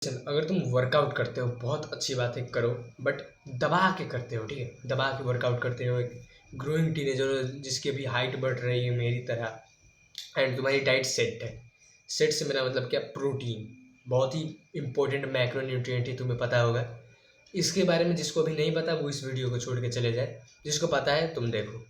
अगर तुम वर्कआउट करते हो बहुत अच्छी बात है, करो। बट दबा के करते हो, ठीक है, दबा के वर्कआउट करते हो। एक ग्रोइंग टीनेजर जिसकी भी हाइट बढ़ रही है मेरी तरह, एंड तुम्हारी डाइट सेट है। सेट से मेरा मतलब क्या, प्रोटीन बहुत ही इंपॉर्टेंट मैक्रो न्यूट्रिएंट है, तुम्हें पता होगा। इसके बारे में जिसको अभी नहीं पता वो इस वीडियो को छोड़ के चले जाए, जिसको पता है तुम देखो।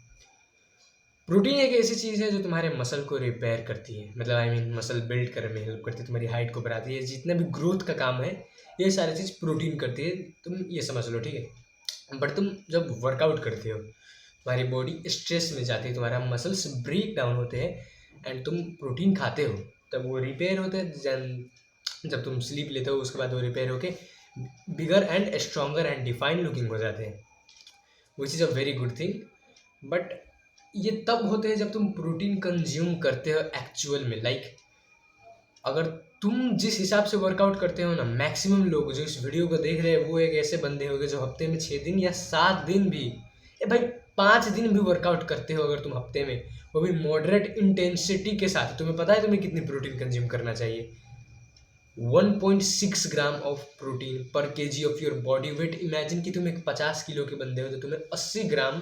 प्रोटीन एक ऐसी चीज़ है जो तुम्हारे मसल को रिपेयर करती है, मतलब आई मीन मसल बिल्ड करने में हेल्प करती है, तुम्हारी हाइट को बढ़ाती है। जितना भी ग्रोथ का काम है ये सारी चीज़ प्रोटीन करती है, तुम ये समझ लो, ठीक है। बट तुम जब वर्कआउट करते हो तुम्हारी बॉडी स्ट्रेस में जाती है, तुम्हारा मसल्स ब्रेक डाउन होते हैं, एंड तुम प्रोटीन खाते हो तब वो रिपेयर होते हैं। जब तुम स्लीप लेते हो उसके बाद वो रिपेयर होके bigger and stronger and defined looking हो जाते हैं, which is a very good thing. But ये तब होते हैं जब तुम प्रोटीन कंज्यूम करते हो एक्चुअल में। लाइक अगर तुम जिस हिसाब से वर्कआउट करते हो ना, मैक्सिमम लोग जो इस वीडियो को देख रहे हैं वो एक ऐसे बंदे होंगे जो हफ्ते में 6 दिन या 7 दिन भी, ए भाई 5 दिन भी वर्कआउट करते हो अगर तुम हफ्ते में, वो भी मॉडरेट इंटेंसिटी के साथ। तुम्हें पता है तुम्हें कितनी प्रोटीन कंज्यूम करना चाहिए? 1.6 gram of protein per KG of your body wait. Imagine कि तुम एक 50 किलो के बंदे हो तो तुम्हें 80 ग्राम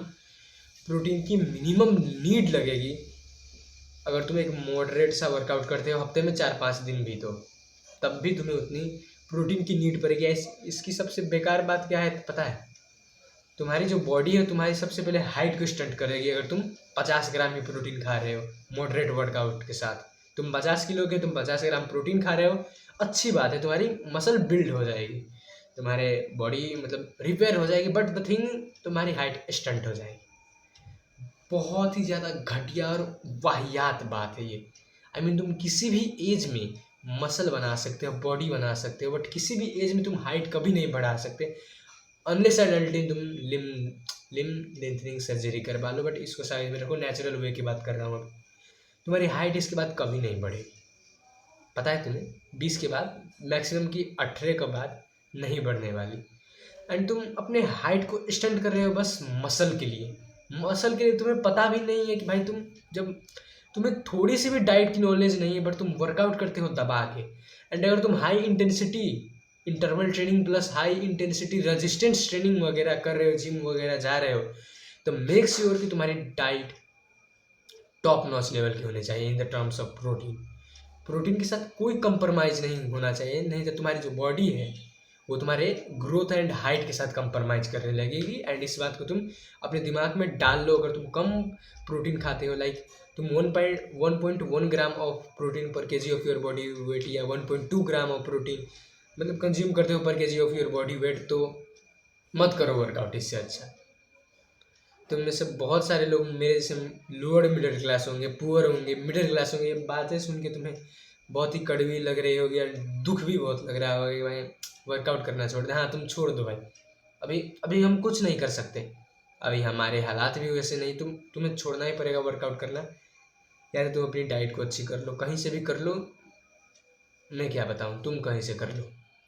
प्रोटीन की मिनिमम नीड लगेगी अगर तुम एक मॉडरेट सा वर्कआउट करते हो हफ्ते में 4-5 दिन भी, तो तब भी तुम्हें उतनी प्रोटीन की नीड पड़ेगी। इसकी सबसे बेकार बात क्या है पता है? तुम्हारी जो बॉडी है तुम्हारी सबसे पहले हाइट को स्टंट करेगी अगर तुम 50 ग्राम ही प्रोटीन खा रहे हो मॉडरेट वर्कआउट के साथ। तुम 50 किलो के, तुम 50 ग्राम प्रोटीन खा रहे हो, अच्छी बात है, तुम्हारी मसल बिल्ड हो जाएगी, तुम्हारे बॉडी मतलब रिपेयर हो जाएगी, बट द थिंग तुम्हारी हाइट स्टंट हो जाएगी। बहुत ही ज़्यादा घटिया और वाहियात बात है ये। आई मीन तुम किसी भी एज में मसल बना सकते हो, बॉडी बना सकते हो, बट किसी भी एज में तुम हाइट कभी नहीं बढ़ा सकते अनलेस एंड अनटिल तुम लिम लिम लेंथनिंग सर्जरी करवा लो। बट इसको साइड में रखो, नेचुरल वे की बात कर रहा हूँ अब। तुम्हारी हाइट इसके बाद कभी नहीं बढ़ेगी, पता है तुम्हें? 20 के बाद मैक्सिमम की 18 के बाद नहीं बढ़ने वाली। एंड तुम अपने हाइट को स्टंट कर रहे हो बस मसल के लिए। मसल के लिए तुम्हें पता भी नहीं है कि भाई तुम जब तुम्हें थोड़ी सी भी डाइट की नॉलेज नहीं है बट तुम वर्कआउट करते हो दबा के, एंड अगर तुम high intensity interval training plus high intensity resistance training वगैरह कर रहे हो, जिम वगैरह जा रहे हो, तो मेक श्योर कि तुम्हारी डाइट टॉप नॉच लेवल की होनी चाहिए in the terms of protein. Protein के साथ कोई कंप्रोमाइज़ नहीं होना चाहिए, नहीं तो तुम्हारी जो बॉडी है वो तुम्हारे ग्रोथ एंड हाइट के साथ कंप्रोमाइज करने लगेगी। एंड इस बात को तुम अपने दिमाग में डाल लो। अगर तुम कम प्रोटीन खाते हो, लाइक तुम 1.1 ग्राम of protein per KG of your body wait या 1.2 ग्राम ऑफ प्रोटीन मतलब कंज्यूम करते हो पर KG of your body wait, तो मत करो वर्कआउट। इससे अच्छा तुम में से बहुत सारे लोग मेरे जैसे लोअर मिडिल क्लास होंगे, पुअर होंगे, मिडिल क्लास होंगे, ये बातें सुन के तुम्हें बहुत ही कड़वी लग रही होगी और दुख भी बहुत लग रहा होगा कि भाई वर्कआउट करना छोड़ दे। हाँ तुम छोड़ दो भाई, अभी अभी हम कुछ नहीं कर सकते, अभी हमारे हालात भी वैसे नहीं। तुम्हें छोड़ना ही पड़ेगा वर्कआउट करना, या तो तुम अपनी डाइट को अच्छी कर लो, कहीं से भी कर लो। मैं क्या बताऊँ, तुम कहीं से कर लो,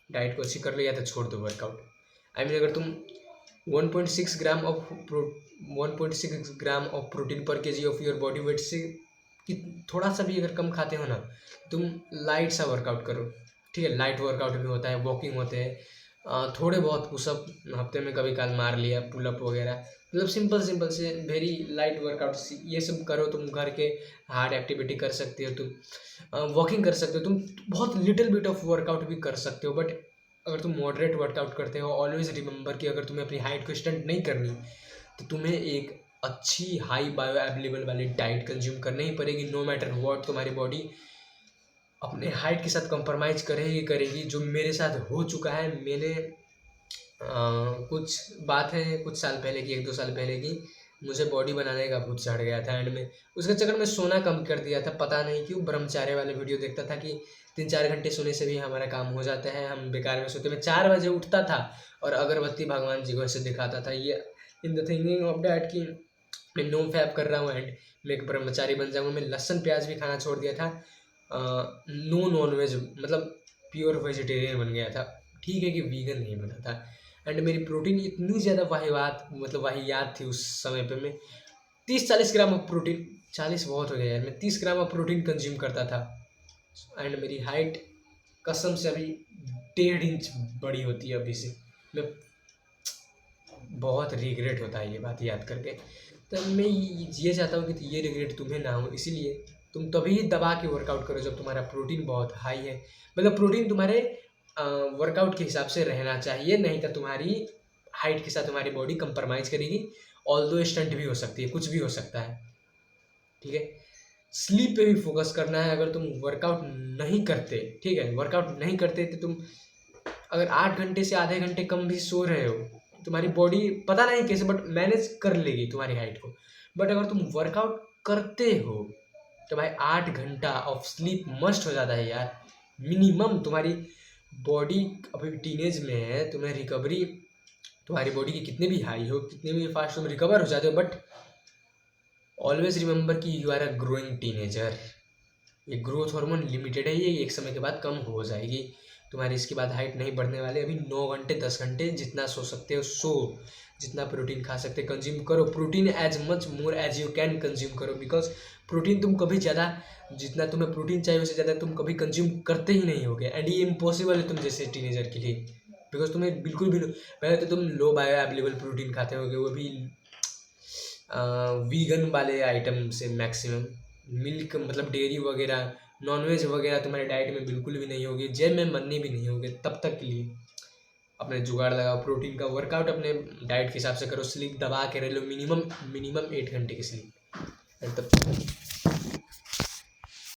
डाइट को अच्छी कर लो या तो छोड़ दो वर्कआउट। आई मीन अगर तुम 1.6 gram of 1.6 gram of protein per KG of your body weight से कि थोड़ा सा भी अगर कम खाते हो ना, तुम लाइट सा वर्कआउट करो, ठीक है। लाइट वर्कआउट भी होता है, वॉकिंग होते हैं, थोड़े बहुत पुशअप हफ्ते में कभी काल मार लिया, पुलअप वगैरह, मतलब सिंपल सिंपल से वेरी लाइट वर्कआउट ये सब करो। तुम घर के हार्ड एक्टिविटी कर सकते हो, तुम वॉकिंग कर सकते हो, तुम बहुत लिटिल बिट ऑफ वर्कआउट भी कर सकते हो। बट अगर तुम मॉडरेट वर्कआउट करते हो, ऑलवेज रिमेंबर कि अगर तुम्हें अपनी हाइट को स्टंट नहीं करनी तो तुम्हें एक अच्छी हाई बायो अवेलेबल वाली डाइट कंज्यूम करनी ही पड़ेगी। नो मैटर व्हाट तुम्हारी बॉडी अपने हाइट के साथ कंप्रोमाइज़ करेगी करेगी, जो मेरे साथ हो चुका है। मैंने कुछ बात है कुछ साल पहले की, 1-2 साल पहले की, मुझे बॉडी बनाने का भूत चढ़ गया था एंड में उसके चक्कर में सोना कम कर दिया था। पता नहीं क्यों, ब्रह्मचार्य वाले वीडियो देखता था कि 3-4 घंटे सोने से भी हमारा काम हो जाता है, हम बेकार में सोते। मैं 4 बजे उठता था और अगरबत्ती भगवान जी को ऐसे दिखाता था, ये in the thinking of that कि मैं नो फैप कर रहा हूँ एंड मैं एक ब्रह्मचारी बन जाऊँगा। मैं लहसुन प्याज भी खाना छोड़ दिया था, नो नॉन वेज, मतलब प्योर वेजिटेरियन बन गया था। ठीक है कि वीगन नहीं बना था। एंड मेरी प्रोटीन इतनी ज़्यादा वाहियात थी उस समय पे। मैं 30-40 ग्राम ऑफ प्रोटीन, 40 बहुत हो गया यार, मैं 30 ग्राम ऑफ प्रोटीन कंज्यूम करता था। एंड मेरी हाइट कसम से अभी 1.5 इंच बड़ी होती है अभी से। मैं बहुत रिग्रेट होता है ये बात याद करके। तो मैं ये चाहता हूँ कि ये रिग्रेट तुम्हें ना हो, इसीलिए तुम तभी दबा के वर्कआउट करो जब तुम्हारा प्रोटीन बहुत हाई है। मतलब प्रोटीन तुम्हारे वर्कआउट के हिसाब से रहना चाहिए, नहीं तो तुम्हारी हाइट के साथ तुम्हारी बॉडी कंप्रोमाइज़ करेगी। ऑल्दो स्टंट भी हो सकती है, कुछ भी हो सकता है, ठीक है। स्लीप पे भी फोकस करना है। अगर तुम वर्कआउट नहीं करते, ठीक है, वर्कआउट नहीं करते तो तुम अगर 8 घंटे से आधे घंटे कम भी सो रहे हो, तुम्हारी बॉडी पता नहीं कैसे बट मैनेज कर लेगी तुम्हारी हाइट को। बट अगर तुम वर्कआउट करते हो तो भाई 8 घंटा ऑफ स्लीप मस्ट हो जाता है यार, मिनिमम। तुम्हारी बॉडी अभी टीनेज में है, तुम्हें रिकवरी, तुम्हारी बॉडी की कितने भी हाई हो, कितने भी फास्ट तुम रिकवर हो जाते हो, बट ऑलवेज रिमेंबर कि you are a growing teenager. ये ग्रोथ हार्मोन लिमिटेड है, ये एक समय के बाद कम हो जाएगी तुम्हारी। इसके बाद हाइट नहीं बढ़ने वाले। अभी 9 घंटे 10 घंटे जितना सो सकते हो सो, जितना प्रोटीन खा सकते कंज्यूम करो। Protein as much more as you can consume करो, बिकॉज प्रोटीन तुम कभी ज़्यादा, जितना तुम्हें प्रोटीन चाहिए उससे ज़्यादा तुम कभी कंज्यूम करते ही नहीं होगे। एंड ये इम्पॉसिबल है तुम जैसे टीनेजर के लिए, बिकॉज तुम्हें बिल्कुल भी पहले तो तुम लो बायो अवेलेबल प्रोटीन खाते होगे, वो भी वीगन वाले आइटम से मैक्सिमम। मिल्क मतलब डेयरी वगैरह, नॉनवेज वगैरह तुम्हारे डाइट में बिल्कुल भी नहीं होगी, जेब में मरने भी नहीं होगे। तब तक के लिए अपने जुगाड़ लगाओ प्रोटीन का, वर्कआउट अपने डाइट के हिसाब से करो, स्लीप दबा के रह लो, मिनिमम 8 घंटे की स्लीप। तब